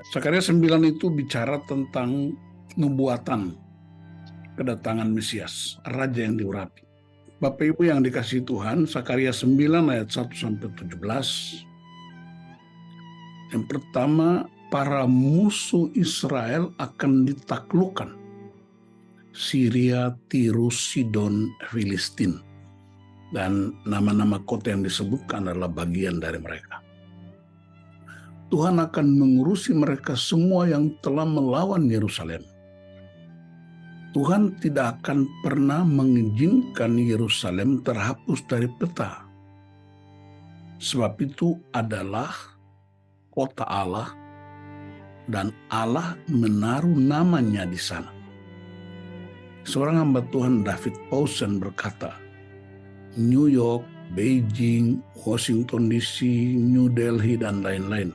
Sakaria 9 itu bicara tentang nubuatan kedatangan Mesias, Raja yang diurapi. Bapak Ibu yang dikasihi Tuhan, Sakaria 9 ayat 1-17. Yang pertama, para musuh Israel akan ditaklukkan. Syria, Tirus, Sidon, Filistin. Dan nama-nama kota yang disebutkan adalah bagian dari mereka. Tuhan akan mengurusi mereka semua yang telah melawan Yerusalem. Tuhan tidak akan pernah mengizinkan Yerusalem terhapus dari peta. Sebab itu adalah kota Allah dan Allah menaruh namanya di sana. Seorang hamba Tuhan, David Powson, berkata, New York, Beijing, Washington DC, New Delhi, dan lain-lain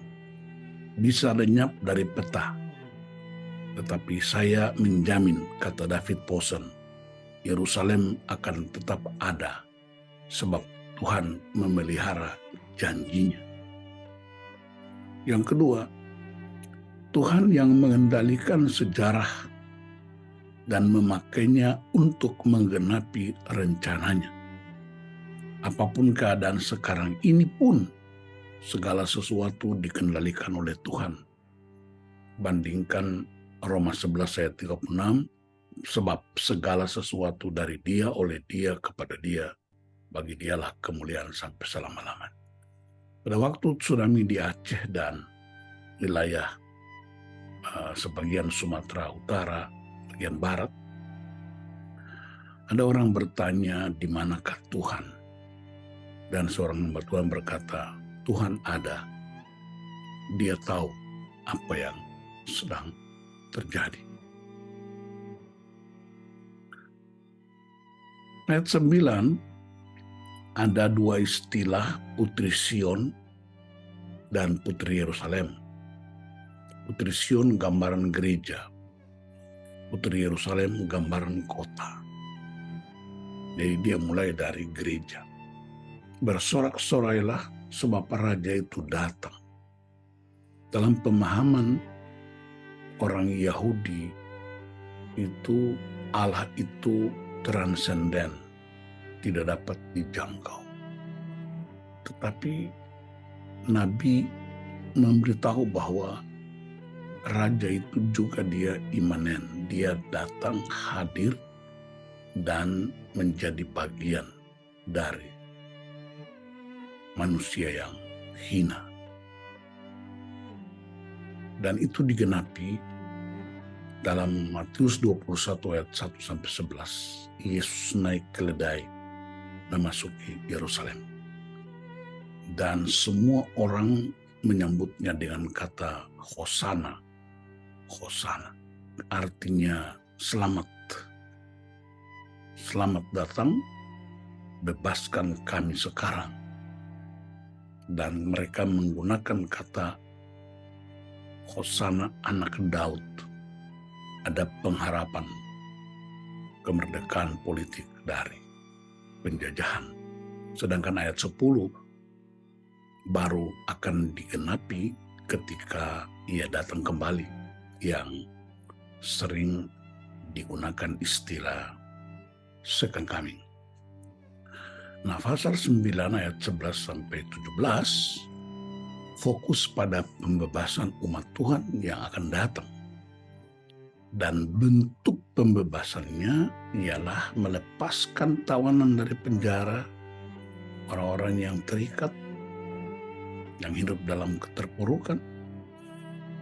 bisa lenyap dari peta. Tetapi saya menjamin, kata David Powson, Yerusalem akan tetap ada sebab Tuhan memelihara janjinya. Yang kedua, Tuhan yang mengendalikan sejarah dan memakainya untuk menggenapi rencananya. Apapun keadaan sekarang ini pun, segala sesuatu dikendalikan oleh Tuhan. Bandingkan Roma 11 ayat 36, sebab segala sesuatu dari Dia, oleh Dia, kepada Dia, bagi Dialah kemuliaan sampai selama-lamanya. Pada waktu tsunami di Aceh dan wilayah sebagian Sumatera Utara, bagian barat, ada orang bertanya, di manakah Tuhan? Dan seorang hamba Tuhan berkata, Tuhan ada. Dia tahu apa yang sedang terjadi. Ayat 9, ada dua istilah, Putri Sion dan Putri Yerusalem. Putri Sion gambaran gereja, Putri Yerusalem gambaran kota. Jadi dia mulai dari gereja. Bersorak-sorailah sebab Raja itu datang. Dalam pemahaman orang Yahudi itu, Allah itu transenden, tidak dapat dijangkau. Tetapi Nabi memberitahu bahwa Raja itu juga dia imanen, dia datang, hadir, dan menjadi bagian dari manusia yang hina. Dan itu digenapi dalam Matius 21 ayat 1-11. Yesus naik keledai memasuki Yerusalem. Dan semua orang menyambutnya dengan kata Hosana. Hosana artinya selamat. Selamat datang, bebaskan kami sekarang. Dan mereka menggunakan kata Hosana anak Daud. Ada pengharapan kemerdekaan politik dari penjajahan. Sedangkan ayat 10 baru akan digenapi ketika ia datang kembali, yang sering digunakan istilah second coming. Nah, pasal 9 ayat 11-17 fokus pada pembebasan umat Tuhan yang akan datang. Dan bentuk pembebasannya ialah melepaskan tawanan dari penjara, orang-orang yang terikat, yang hidup dalam keterpurukan,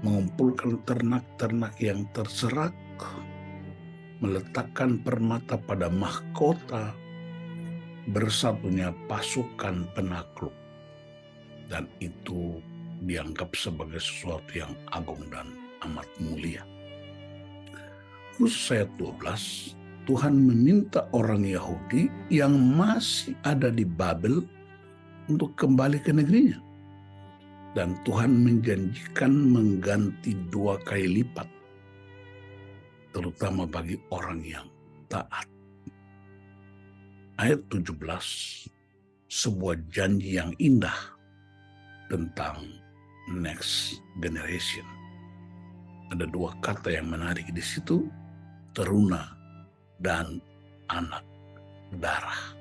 mengumpulkan ternak-ternak yang terserak, meletakkan permata pada mahkota, bersatunya pasukan penakluk. Dan itu dianggap sebagai sesuatu yang agung dan amat mulia. Khusus ayat 12, Tuhan meminta orang Yahudi yang masih ada di Babel untuk kembali ke negerinya. Dan Tuhan menjanjikan mengganti 2 kali lipat, terutama bagi orang yang taat. Ayat 17, sebuah janji yang indah tentang next generation. Ada dua kata yang menarik di situ, teruna dan anak darah.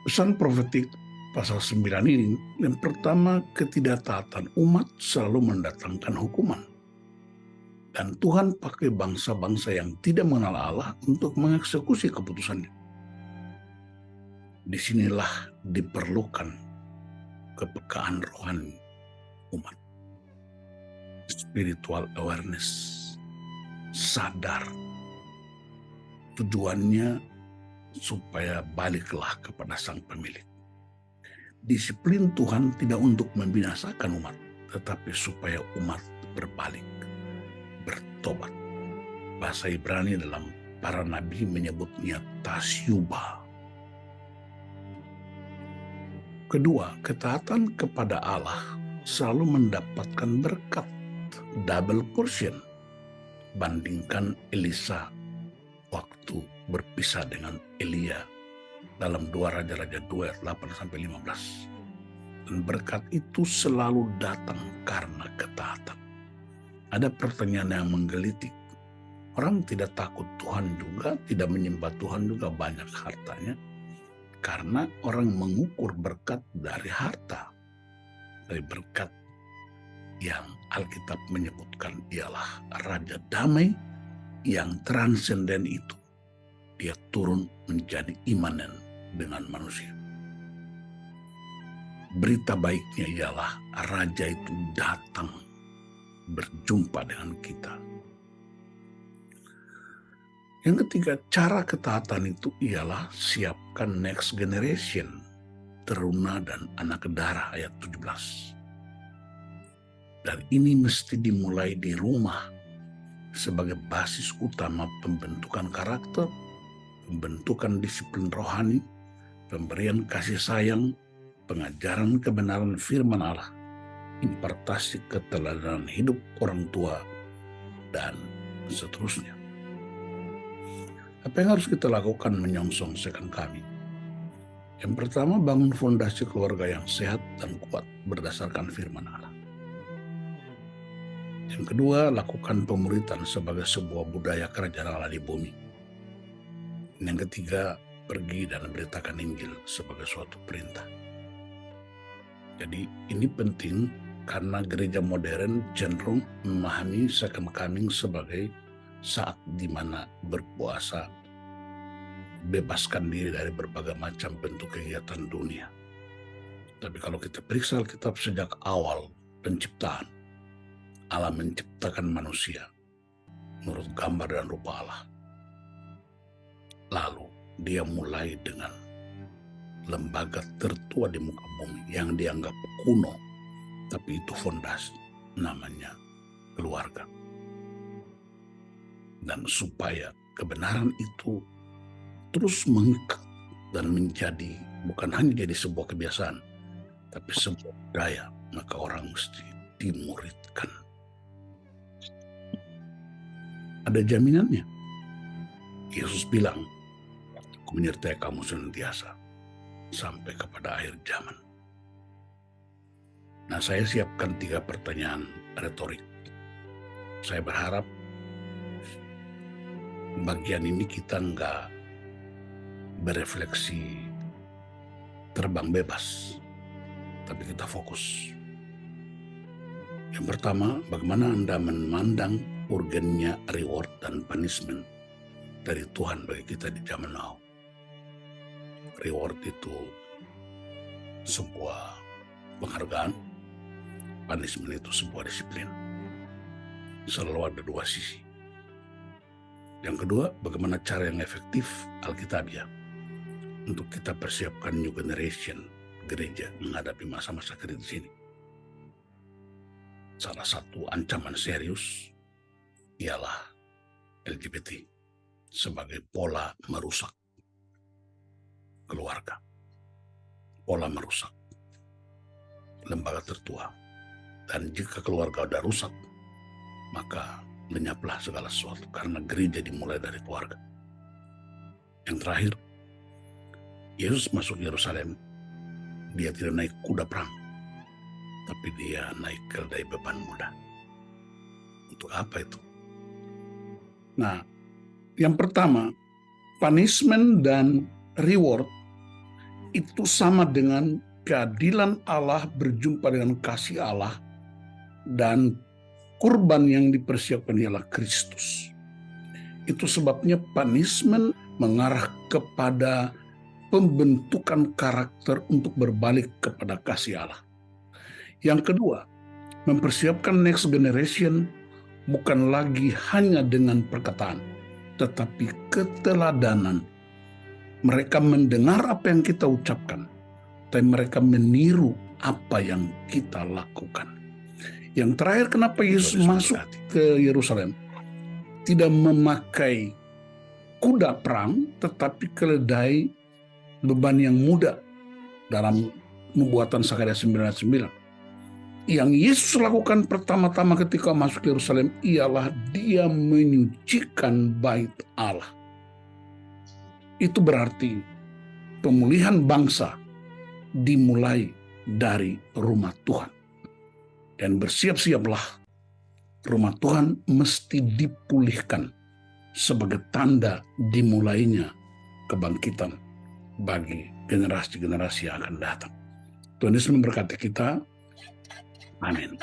Pesan profetik pasal 9 ini, yang pertama, ketidaktaatan umat selalu mendatangkan hukuman. Dan Tuhan pakai bangsa-bangsa yang tidak mengenal Allah untuk mengeksekusi keputusannya. Disinilah diperlukan kepekaan rohani umat. Spiritual awareness, sadar. Tujuannya supaya baliklah kepada Sang Pemilik. Disiplin Tuhan tidak untuk membinasakan umat, tetapi supaya umat berbalik, bertobat. Bahasa Ibrani dalam para nabi menyebutnya tasyuba. Kedua, ketaatan kepada Allah selalu mendapatkan berkat, double portion. Bandingkan Elisa waktu berpisah dengan Elia dalam 2 Raja-Raja 2 ayat 8-15. Dan berkat itu selalu datang karena ketaatan. Ada pertanyaan yang menggelitik. Orang tidak takut Tuhan juga, tidak menyembah Tuhan juga, banyak hartanya. Karena orang mengukur berkat dari harta. Dari berkat yang Alkitab menyebutkan ialah Raja Damai yang transenden itu. Dia turun menjadi imanen dengan manusia. Berita baiknya ialah Raja itu datang berjumpa dengan kita. Yang ketiga, cara ketaatan itu ialah siapkan next generation, teruna dan anak darah ayat 17. Dan ini mesti dimulai di rumah sebagai basis utama pembentukan karakter, pembentukan disiplin rohani, pemberian kasih sayang, pengajaran kebenaran firman Allah, impartasi keteladanan hidup orang tua, dan seterusnya. Apa yang harus kita lakukan menyongsongkan kami? Yang pertama, bangun fondasi keluarga yang sehat dan kuat berdasarkan firman Allah. Yang kedua, lakukan pemuritan sebagai sebuah budaya kerajaan Allah di bumi. Yang ketiga, pergi dan beritakan Injil sebagai suatu perintah. Jadi ini penting karena gereja modern cenderung memahami second coming sebagai saat di mana berpuasa, bebaskan diri dari berbagai macam bentuk kegiatan dunia. Tapi kalau kita periksa Alkitab sejak awal penciptaan, Allah menciptakan manusia menurut gambar dan rupa Allah. Lalu dia mulai dengan lembaga tertua di muka bumi yang dianggap kuno, tapi itu fondasi, namanya keluarga. Dan supaya kebenaran itu terus mengikat dan menjadi, bukan hanya jadi sebuah kebiasaan, tapi sebuah budaya, maka orang mesti dimuridkan. Ada jaminannya. Yesus bilang, aku menyertai kamu senantiasa sampai kepada akhir zaman. Nah, saya siapkan 3 pertanyaan retorik. Saya berharap bagian ini kita nggak berefleksi terbang bebas, tapi kita fokus. Yang pertama, bagaimana Anda memandang urgennya reward dan punishment dari Tuhan bagi kita di zaman now? Reward itu sebuah penghargaan, punishment itu sebuah disiplin. Selalu ada 2 sisi. Yang kedua, bagaimana cara yang efektif Alkitabiah untuk kita persiapkan new generation gereja menghadapi masa-masa kritis ini. Salah satu ancaman serius ialah LGBT sebagai pola merusak keluarga, pola merusak lembaga tertua. Dan jika keluarga sudah rusak, maka lenyaplah segala sesuatu, karena gereja dimulai dari keluarga. Yang terakhir, Yesus masuk Yerusalem, dia tidak naik kuda perang, tapi dia naik keledai beban muda. Untuk apa itu? Nah, yang pertama, punishment dan reward itu sama dengan keadilan Allah berjumpa dengan kasih Allah, dan kurban yang dipersiapkan ialah Kristus. Itu sebabnya punishment mengarah kepada pembentukan karakter untuk berbalik kepada kasih Allah. Yang kedua, mempersiapkan next generation bukan lagi hanya dengan perkataan, tetapi keteladanan. Mereka mendengar apa yang kita ucapkan, tapi mereka meniru apa yang kita lakukan. Yang terakhir, kenapa Yesus masuk ke Yerusalem? Tidak memakai kuda perang, tetapi keledai beban yang muda. Dalam Nubuatan Sakaria 9:9. Yang Yesus lakukan pertama-tama ketika masuk ke Yerusalem ialah dia menyucikan bait Allah. Itu berarti pemulihan bangsa dimulai dari rumah Tuhan. Dan bersiap-siaplah, rumah Tuhan mesti dipulihkan sebagai tanda dimulainya kebangkitan bagi generasi-generasi yang akan datang. Tuhan Yesus memberkati kita. Amin.